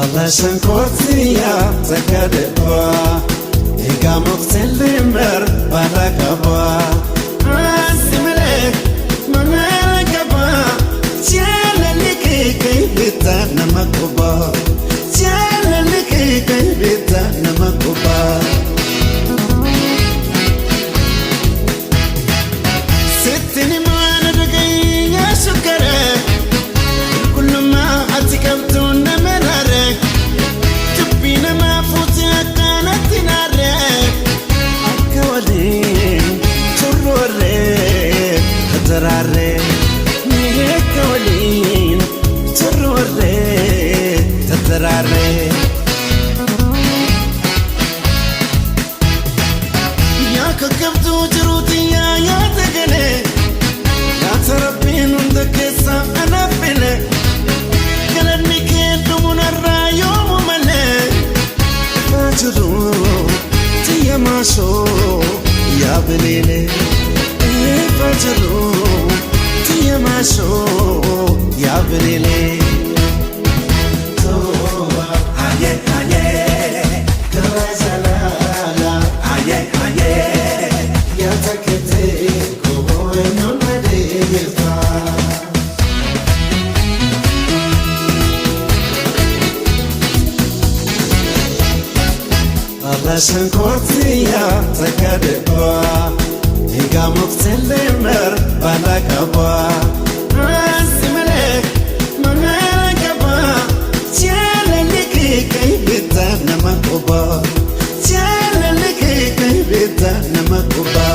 Alasan kortiya takadwa Ega moktelimber balakaba Asimele manalakaba Tialaliki kaibita namakuba Tialaliki kaibita namakuba Sitini mana dugay ya sukare Kuluma atikabtu namerare Tupina mafuti akana tinare Akawale churore Hadarare Mihekawale churore Hadarare Yakakabtu juruti ya tegale Ya tarabin undakesa anapile Kalani kentu munarrayo mumale Fajru tiya masho ya bilile Fajru tiya masho ya bilile Toba aye aye Kawazalala aye aye Ya takete kohoe nonadeza Alasan kortiya takadwa Ega moktelimber balakaba Asimele manalakaba Tialaliki kaibita namakuba Tialaliki kaibita namakuba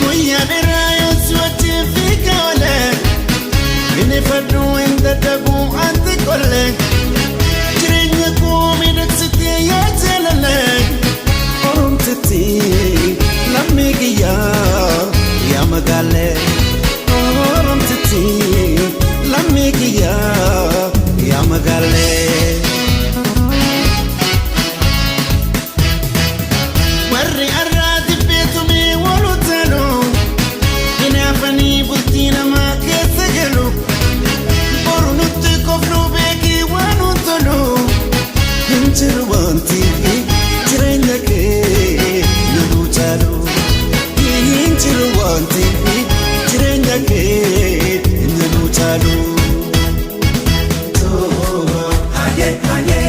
Muyadira yoswati fikawale Inifadu indadabu antikole Jirenya kumi daksiti ya telele Orum titi lamigiya ya magale Orum titi lamigiya ya magale Warri arrati betumi walutalo Inafani bultina ma kesegelu Borunutti koflu beki wanutalo Inchiruwanti jirenya ke nalutalo Inchiruwanti jirenya ke nalutalo Toba aye aye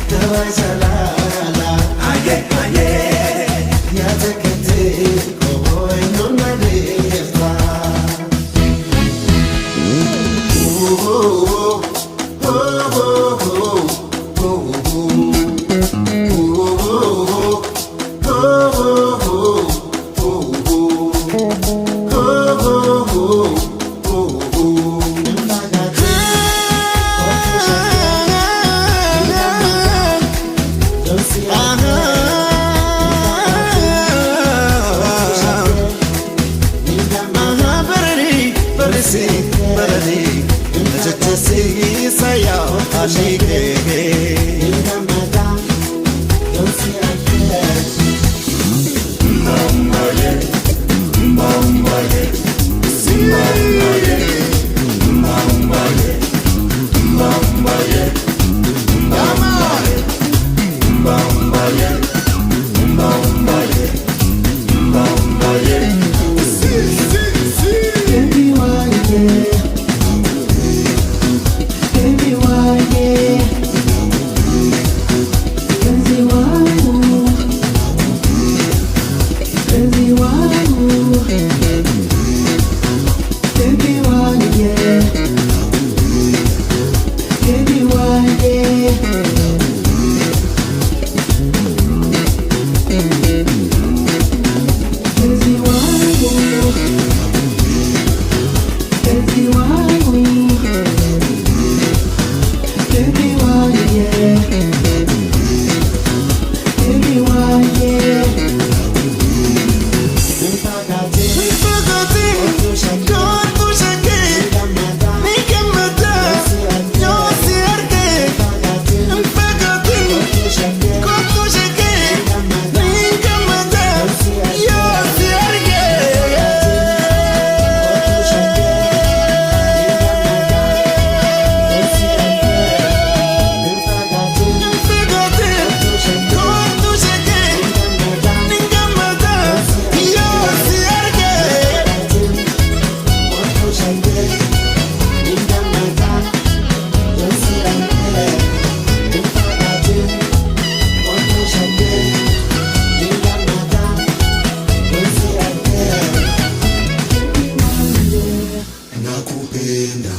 Kawazalala aye aye Ya takete kohoe nonadeza nakupenda